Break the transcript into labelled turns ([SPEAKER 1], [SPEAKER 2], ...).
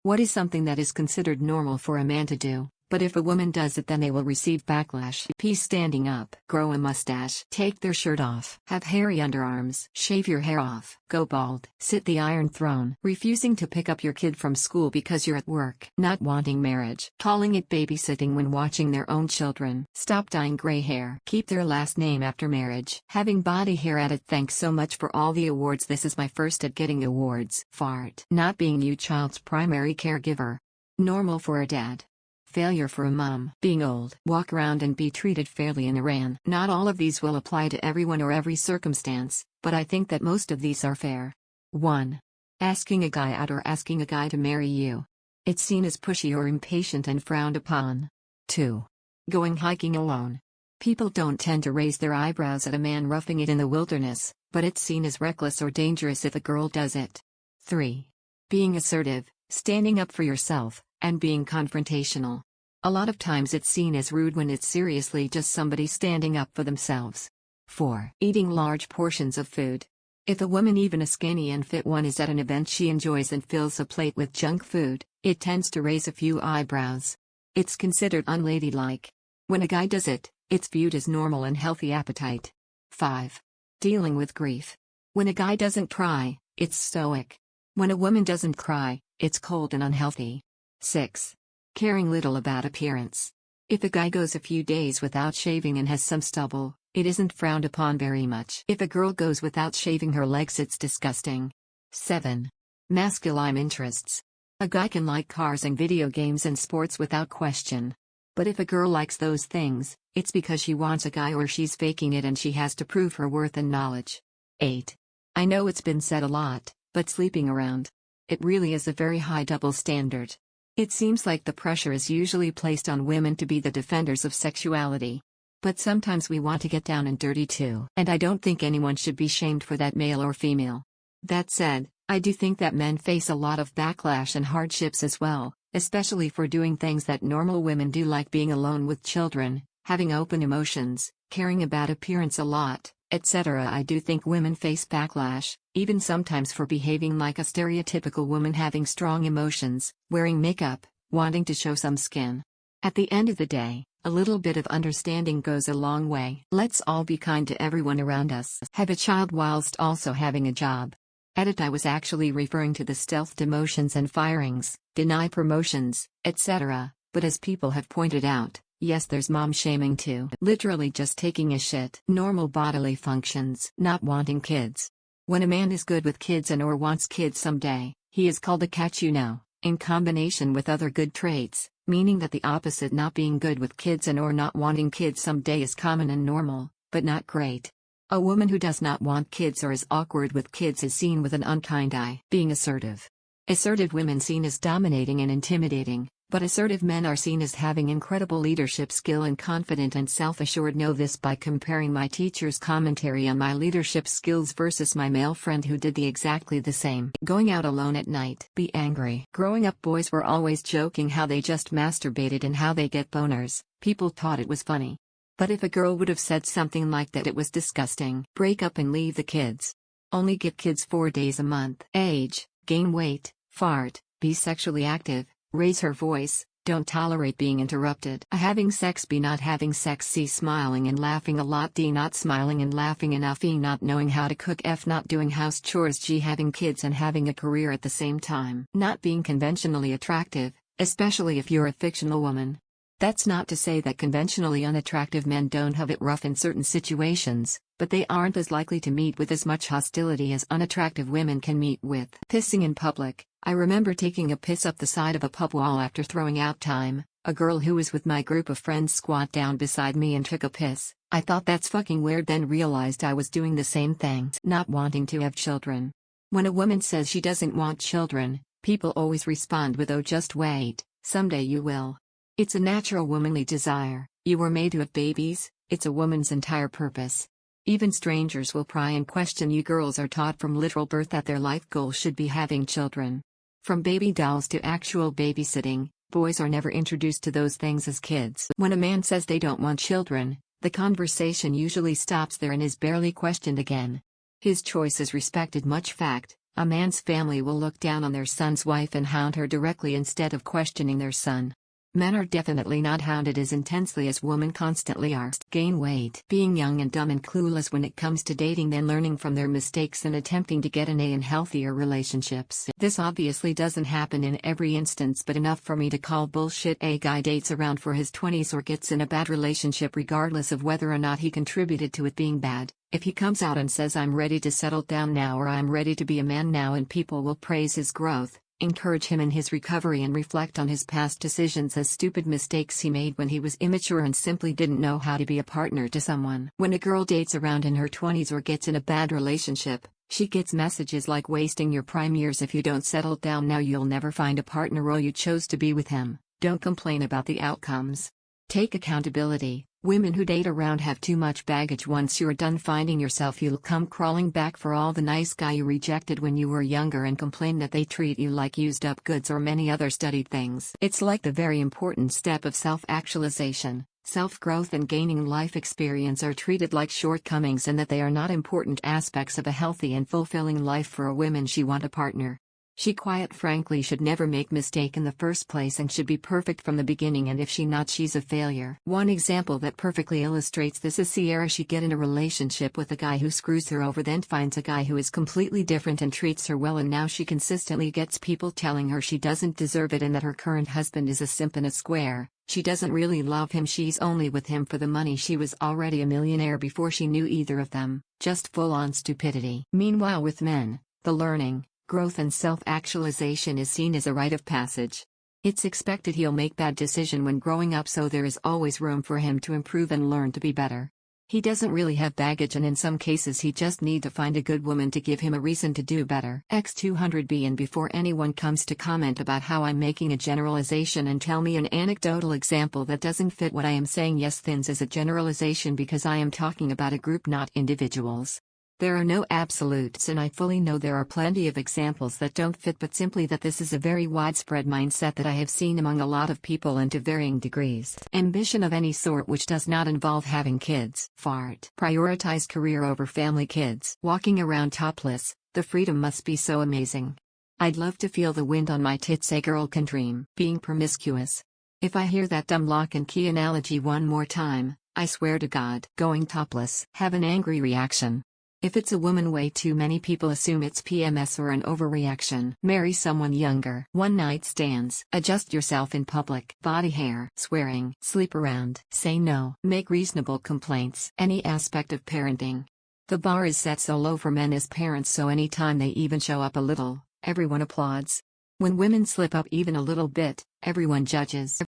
[SPEAKER 1] What is something that is considered normal for a man to do, but if a woman does it then they will receive backlash? P. Standing up. Grow a mustache. Take their shirt off. Have hairy underarms. Shave your hair off. Go bald. Sit the Iron Throne. Refusing to pick up your kid from school because you're at work. Not wanting marriage. Calling it babysitting when watching their own children. Stop dyeing gray hair. Keep their last name after marriage. Having body hair added. Thanks so much for all the awards. This is my first at getting awards. Fart. Not being your child's primary caregiver. Normal for a dad. Failure for a mom. Being old. Walk around and be treated fairly in Iran. Not all of these will apply to everyone or every circumstance, but I think that most of these are fair. 1. Asking a guy out or asking a guy to marry you. It's seen as pushy or impatient and frowned upon. 2. Going hiking alone. People don't tend to raise their eyebrows at a man roughing it in the wilderness, but it's seen as reckless or dangerous if a girl does it. 3. Being assertive, standing up for yourself, and being confrontational. A lot of times it's seen as rude when it's seriously just somebody standing up for themselves. 4. Eating large portions of food. If a woman, even a skinny and fit one, is at an event she enjoys and fills a plate with junk food, it tends to raise a few eyebrows. It's considered unladylike. When a guy does it, it's viewed as normal and healthy appetite. 5. Dealing with grief. When a guy doesn't cry, it's stoic. When a woman doesn't cry, it's cold and unhealthy. 6. Caring little about appearance. If a guy goes a few days without shaving and has some stubble, it isn't frowned upon very much. If a girl goes without shaving her legs, it's disgusting. 7. Masculine interests. A guy can like cars and video games and sports without question. But if a girl likes those things, it's because she wants a guy or she's faking it and she has to prove her worth and knowledge. 8. I know it's been said a lot, but sleeping around. It really is a very high double standard. It seems like the pressure is usually placed on women to be the defenders of sexuality. But sometimes we want to get down and dirty too. And I don't think anyone should be shamed for that, male or female. That said, I do think that men face a lot of backlash and hardships as well, especially for doing things that normal women do, like being alone with children, having open emotions, caring about appearance a lot, etc. I do think women face backlash, even sometimes for behaving like a stereotypical woman, having strong emotions, wearing makeup, wanting to show some skin. At the end of the day, a little bit of understanding goes a long way. Let's all be kind to everyone around us. Have a child whilst also having a job. Edit. I was actually referring to the stealth demotions and firings, deny promotions, etc., but as people have pointed out, yes, there's mom shaming too. Literally just taking a shit. Normal bodily functions. Not wanting kids. When a man is good with kids and or wants kids someday, he is called a catch, in combination with other good traits, meaning that the opposite, not being good with kids and or not wanting kids someday, is common and normal, but not great. A woman who does not want kids or is awkward with kids is seen with an unkind eye. Being assertive. Assertive women seen as dominating and intimidating, but assertive men are seen as having incredible leadership skill and confident and self-assured. Know this by comparing my teacher's commentary on my leadership skills versus my male friend who did exactly the same. Going out alone at night. Be angry. Growing up, boys were always joking how they just masturbated and how they get boners. People thought it was funny. But if a girl would have said something like that, it was disgusting. Break up and leave the kids. Only get kids 4 days a month. Age, gain weight, fart, be sexually active, raise her voice, don't tolerate being interrupted. A having sex. B not having sex. C smiling and laughing a lot. D not smiling and laughing enough. E not knowing how to cook. F not doing house chores. G having kids and having a career at the same time. Not being conventionally attractive, especially if you're a fictional woman. That's not to say that conventionally unattractive men don't have it rough in certain situations, but they aren't as likely to meet with as much hostility as unattractive women can meet with. Pissing in public. I remember taking a piss up the side of a pub wall after throwing out time. A girl who was with my group of friends squat down beside me and took a piss. I thought that's fucking weird, then realized I was doing the same thing. Not wanting to have children. When a woman says she doesn't want children, people always respond with, "Oh, just wait, someday you will." It's a natural womanly desire. You were made to have babies, it's a woman's entire purpose. Even strangers will pry and question you. Girls are taught from literal birth that their life goal should be having children. From baby dolls to actual babysitting, boys are never introduced to those things as kids. When a man says they don't want children, the conversation usually stops there and is barely questioned again. His choice is respected. Much fact, A man's family will look down on their son's wife and hound her directly instead of questioning their son. Men are definitely not hounded as intensely as women constantly are. Gain weight. Being young and dumb and clueless when it comes to dating, then learning from their mistakes and attempting to get an A in healthier relationships. This obviously doesn't happen in every instance, but enough for me to call bullshit. A guy dates around for his 20s or gets in a bad relationship regardless of whether or not he contributed to it being bad. If he comes out and says I'm ready to settle down now or I'm ready to be a man now, and people will praise his growth, encourage him in his recovery and reflect on his past decisions as stupid mistakes he made when he was immature and simply didn't know how to be a partner to someone. When a girl dates around in her 20s or gets in a bad relationship, she gets messages like wasting your prime years. If you don't settle down now, you'll never find a partner, or you chose to be with him. Don't complain about the outcomes. Take accountability. Women who date around have too much baggage. Once you're done finding yourself, you'll come crawling back for all the nice guy you rejected when you were younger and complain that they treat you like used up goods or many other studied things. It's like the very important step of self-actualization. Self-growth and gaining life experience are treated like shortcomings, and that they are not important aspects of a healthy and fulfilling life for a woman she want a partner. She quite frankly should never make mistake in the first place and should be perfect from the beginning, and if she not, she's a failure. One example that perfectly illustrates this is Sierra. She get in a relationship with a guy who screws her over, then finds a guy who is completely different and treats her well, and now she consistently gets people telling her she doesn't deserve it and that her current husband is a simp and a square. She doesn't really love him, she's only with him for the money. She was already a millionaire before she knew either of them. Just full-on stupidity. Meanwhile, with men, the learning, growth and self-actualization is seen as a rite of passage. It's expected he'll make bad decisions when growing up, so there is always room for him to improve and learn to be better. He doesn't really have baggage, and in some cases he just need to find a good woman to give him a reason to do better. X200B. And before anyone comes to comment about how I'm making a generalization and tell me an anecdotal example that doesn't fit what I am saying, yes, thins is a generalization because I am talking about a group, not individuals. There are no absolutes, and I fully know there are plenty of examples that don't fit, but simply that this is a very widespread mindset that I have seen among a lot of people and to varying degrees. Ambition of any sort which does not involve having kids. Fart. Prioritize career over family. Kids. Walking around topless. The freedom must be so amazing. I'd love to feel the wind on my tits. A girl can dream. Being promiscuous. If I hear that dumb lock and key analogy one more time, I swear to God. Going topless. Have an angry reaction. If it's a woman, way too many people assume it's PMS or an overreaction. Marry someone younger. One night stands. Adjust yourself in public. Body hair. Swearing. Sleep around. Say no. Make reasonable complaints. Any aspect of parenting. The bar is set so low for men as parents, so anytime they even show up a little, everyone applauds. When women slip up even a little bit, everyone judges.